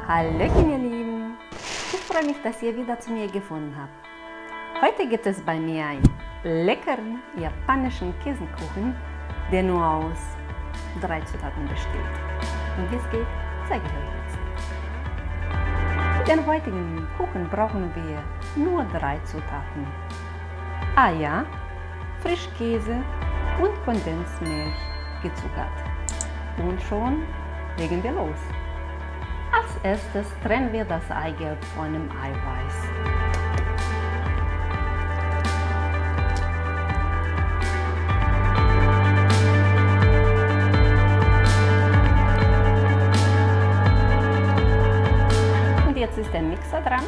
Hallöchen ihr Lieben, ich freue mich, dass ihr wieder zu mir gefunden habt. Heute gibt es bei mir einen leckeren japanischen Käsekuchen, der nur aus 3 Zutaten besteht. Und wie es geht, zeige ich euch jetzt. Für den heutigen Kuchen brauchen wir nur 3 Zutaten: Eier, Frischkäse und Kondensmilch gezuckert. Und schon legen wir los. Als erstes trennen wir das Eigelb von dem Eiweiß. Und jetzt ist der Mixer dran.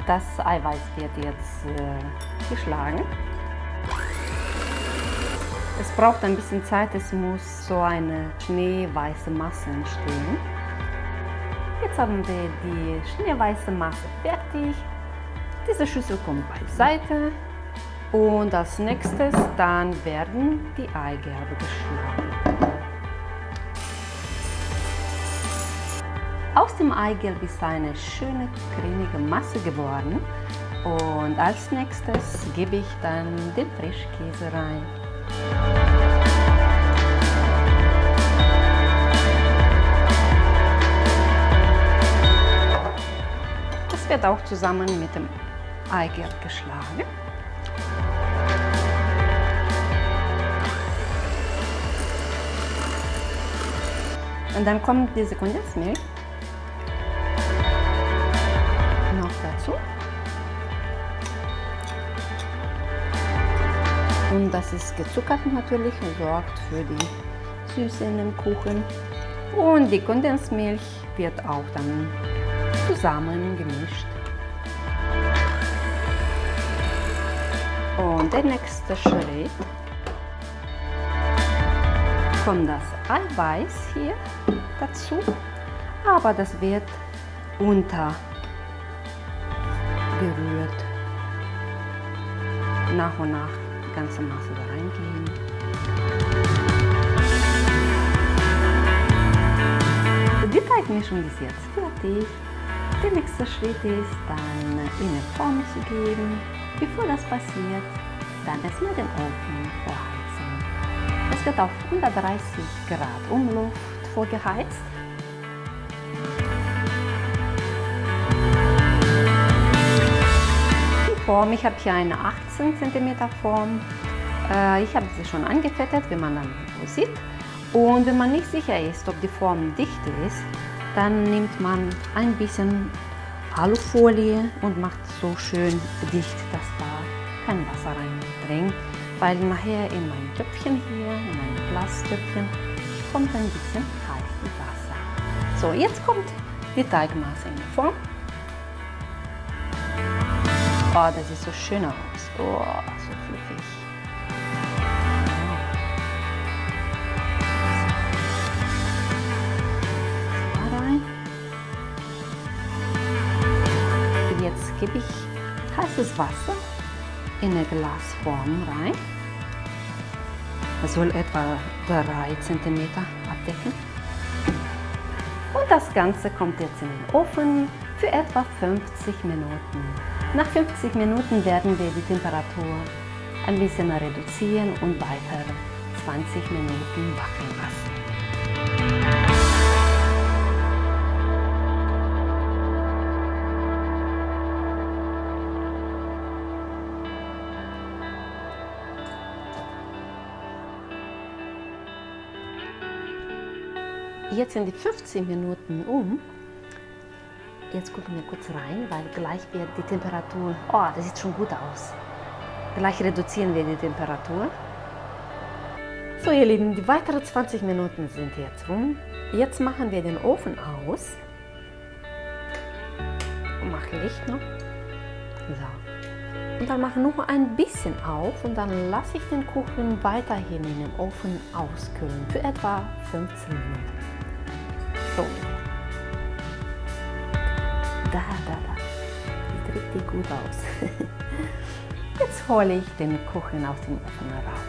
Das Eiweiß wird jetzt geschlagen. Es braucht ein bisschen Zeit, es muss so eine schneeweiße Masse entstehen. Jetzt haben wir die schneeweiße Masse fertig. Diese Schüssel kommt beiseite. Und als nächstes dann werden die Eigelbe geschlagen. Aus dem Eigelb ist eine schöne cremige Masse geworden. Und als nächstes gebe ich dann den Frischkäse rein. Das wird auch zusammen mit dem Eigelb geschlagen. Und dann kommt diese Kondensmilch noch dazu. Und das ist gezuckert natürlich und sorgt für die Süße in dem Kuchen. Und die Kondensmilch wird auch dann zusammen gemischt. Und der nächste Schritt kommt das Eiweiß hier dazu, aber das wird untergerührt. Nach und nach die ganze Masse da reingehen. Die Teigmischung ist jetzt fertig. Der nächste Schritt ist dann in eine Form zu geben. Bevor das passiert, dann erstmal den Ofen vorheizen. Es wird auf 130 Grad Umluft vorgeheizt. Die Form, ich habe hier eine 18 cm Form. Ich habe sie schon angefettet, wie man dann sieht. Und wenn man nicht sicher ist, ob die Form dicht ist, dann nimmt man ein bisschen Alufolie und macht so schön dicht, dass da kein Wasser reindringt. Weil nachher in mein Töpfchen hier, in mein Glastöpfchen, kommt ein bisschen heißes Wasser. So, jetzt kommt die Teigmasse in die Form. Oh, das sieht so schön aus. Oh, so fluffig. Jetzt gebe ich heißes Wasser in eine Glasform rein. Das soll etwa 3 cm abdecken. Und das Ganze kommt jetzt in den Ofen für etwa 50 Minuten. Nach 50 Minuten werden wir die Temperatur ein bisschen reduzieren und weiter 20 Minuten wackeln lassen. Jetzt sind die 15 Minuten um. Jetzt gucken wir kurz rein, weil gleich wird die Temperatur, oh, das sieht schon gut aus. Gleich reduzieren wir die Temperatur. So ihr Lieben, die weiteren 20 Minuten sind jetzt rum. Jetzt machen wir den Ofen aus. Und machen Licht noch. So. Und dann machen wir nur ein bisschen auf und dann lasse ich den Kuchen weiterhin in dem Ofen auskühlen für etwa 15 Minuten. So. Da. Sieht richtig gut aus. Jetzt hole ich den Kuchen aus dem Ofen raus.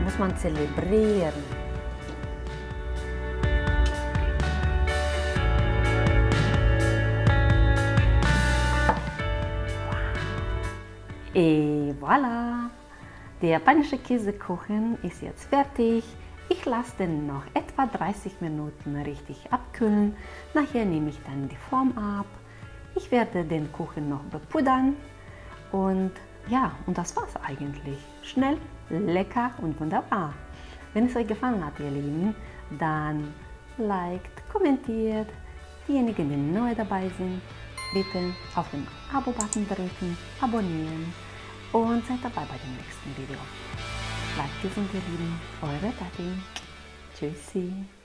Muss man zelebrieren. Et voilà! Der japanische Käsekuchen ist jetzt fertig. Ich lasse den noch etwa 30 Minuten richtig abkühlen. Nachher nehme ich dann die Form ab. Ich werde den Kuchen noch bepudern. Und ja, und das war's eigentlich. Schnell, lecker und wunderbar. Wenn es euch gefallen hat, ihr Lieben, dann liked, kommentiert. Diejenigen, die neu dabei sind, bitte auf den Abo-Button drücken, abonnieren und seid dabei bei dem nächsten Video. Bleibt gesund, ihr Lieben. Eure Tati. Tschüssi.